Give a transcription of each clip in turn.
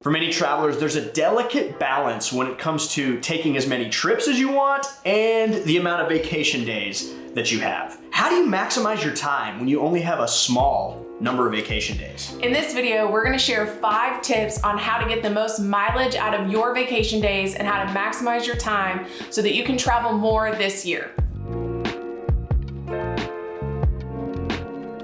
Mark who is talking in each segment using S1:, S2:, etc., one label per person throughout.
S1: For many travelers, there's a delicate balance when it comes to taking as many trips as you want and the amount of vacation days that you have. How do you maximize your time when you only have a small number of vacation days?
S2: In this video, we're gonna share 5 tips on how to get the most mileage out of your vacation days and how to maximize your time so that you can travel more this year.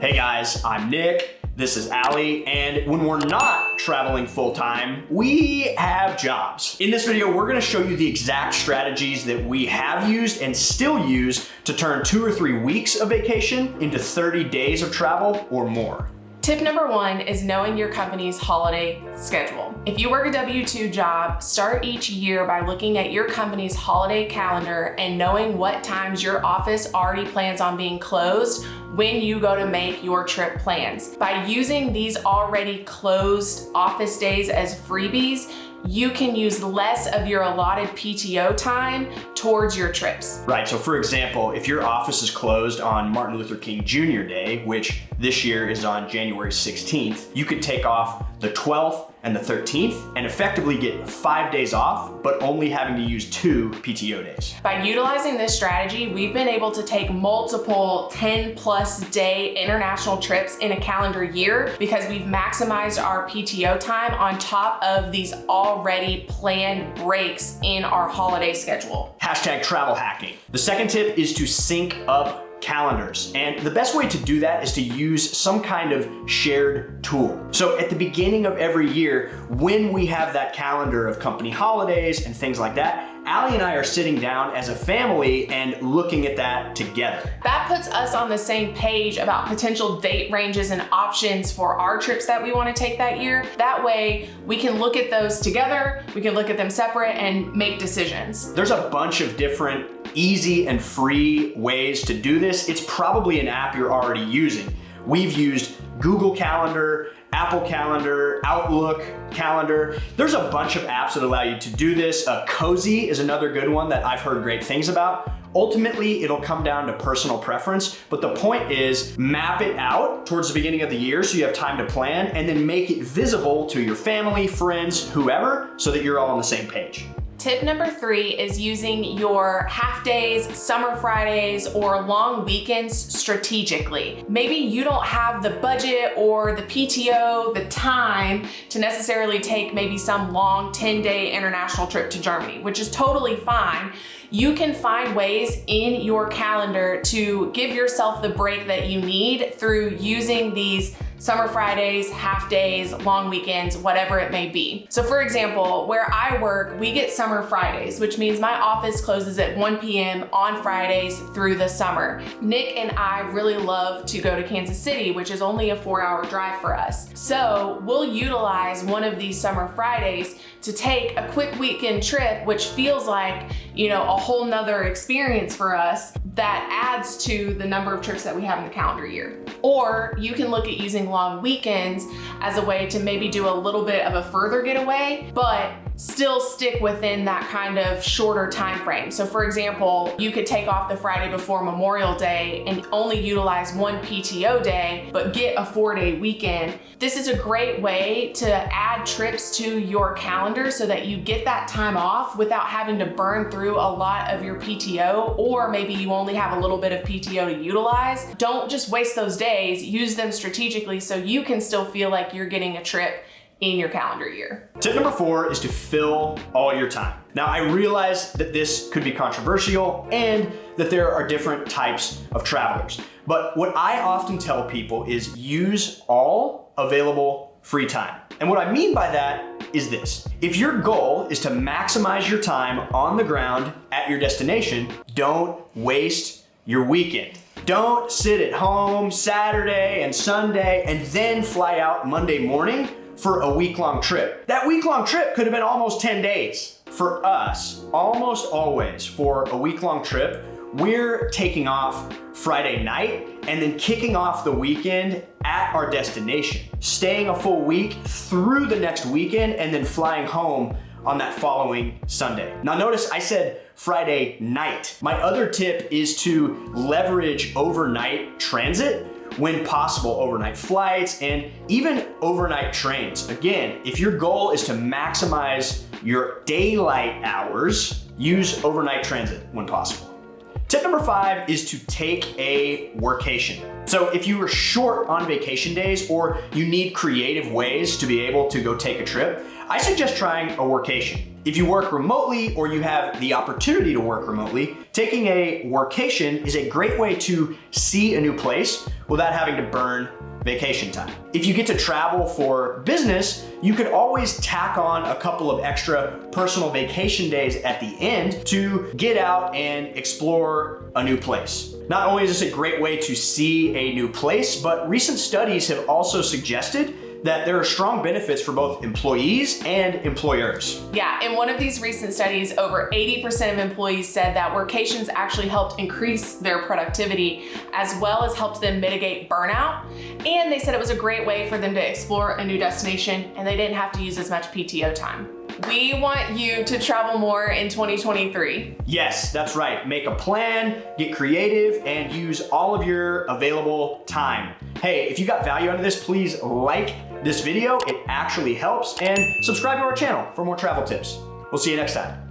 S1: Hey guys, I'm Nick. This is Allie, and when we're not traveling full-time, we have jobs. In this video, we're gonna show you the exact strategies that we have used and still use to turn 2 or 3 weeks of vacation into 30 days of travel or more.
S2: Tip number 1 is knowing your company's holiday schedule. If you work a W-2 job, start each year by looking at your company's holiday calendar and knowing what times your office already plans on being closed when you go to make your trip plans. By using these already closed office days as freebies, you can use less of your allotted PTO time towards your trips.
S1: Right, so for example, if your office is closed on Martin Luther King Jr. Day, which this year is on January 16th, you could take off the 12th and the 13th and effectively get 5 days off, but only having to use 2 PTO days.
S2: By utilizing this strategy, we've been able to take multiple 10+ day international trips in a calendar year because we've maximized our PTO time on top of these already planned breaks in our holiday schedule.
S1: Hashtag travel hacking. The second tip is to sync up calendars. And the best way to do that is to use some kind of shared tool. So at the beginning of every year, when we have that calendar of company holidays and things like that, Allie and I are sitting down as a family and looking at that together.
S2: That puts us on the same page about potential date ranges and options for our trips that we want to take that year. That way we can look at those together, we can look at them separate and make decisions.
S1: There's a bunch of different easy and free ways to do this. It's probably an app you're already using. We've used Google Calendar, Apple Calendar, Outlook Calendar. There's a bunch of apps that allow you to do this. Cozy is another good one that I've heard great things about. Ultimately, it'll come down to personal preference, but the point is map it out towards the beginning of the year so you have time to plan and then make it visible to your family, friends, whoever, so that you're all on the same page.
S2: Tip number 3 is using your half days, summer Fridays, or long weekends strategically. Maybe you don't have the budget or the PTO, the time to necessarily take maybe some long 10-day international trip to Germany, which is totally fine. You can find ways in your calendar to give yourself the break that you need through using these summer Fridays, half days, long weekends, whatever it may be. So for example, where I work, we get summer Fridays, which means my office closes at 1 p.m. on Fridays through the summer. Nick and I really love to go to Kansas City, which is only a 4-hour drive for us. So we'll utilize one of these summer Fridays to take a quick weekend trip, which feels like, a whole nother experience for us that adds to the number of trips that we have in the calendar year. Or you can look at using long weekends as a way to maybe do a little bit of a further getaway, but still stick within that kind of shorter time frame. So for example, you could take off the Friday before Memorial Day and only utilize 1 PTO day, but get a 4-day weekend. This is a great way to add trips to your calendar so that you get that time off without having to burn through a lot of your PTO, or maybe you only have a little bit of PTO to utilize. Don't just waste those days, use them strategically so you can still feel like you're getting a trip in your calendar year.
S1: Tip number 4 is to fill all your time. Now, I realize that this could be controversial and that there are different types of travelers, but what I often tell people is use all available free time. And what I mean by that is this. If your goal is to maximize your time on the ground at your destination, don't waste your weekend. Don't sit at home Saturday and Sunday and then fly out Monday morning for a week-long trip. That week-long trip could have been almost 10 days. For us, almost always for a week-long trip, we're taking off Friday night and then kicking off the weekend at our destination, staying a full week through the next weekend and then flying home on that following Sunday. Now notice I said Friday night. My other tip is to leverage overnight transit when possible, overnight flights and even overnight trains. Again, if your goal is to maximize your daylight hours, use overnight transit when possible. Tip number 5 is to take a workation. So if you are short on vacation days or you need creative ways to be able to go take a trip, I suggest trying a workation. If you work remotely or you have the opportunity to work remotely, taking a workation is a great way to see a new place without having to burn vacation time. If you get to travel for business, you could always tack on a couple of extra personal vacation days at the end to get out and explore a new place. Not only is this a great way to see a new place, but recent studies have also suggested that there are strong benefits for both employees and employers.
S2: Yeah, in one of these recent studies, over 80% of employees said that workations actually helped increase their productivity as well as helped them mitigate burnout. And they said it was a great way for them to explore a new destination and they didn't have to use as much PTO time. We want you to travel more in 2023.
S1: Yes, that's right. Make a plan, get creative, and use all of your available time. Hey, if you got value out of this, please like this video. It actually helps. And subscribe to our channel for more travel tips. We'll see you next time.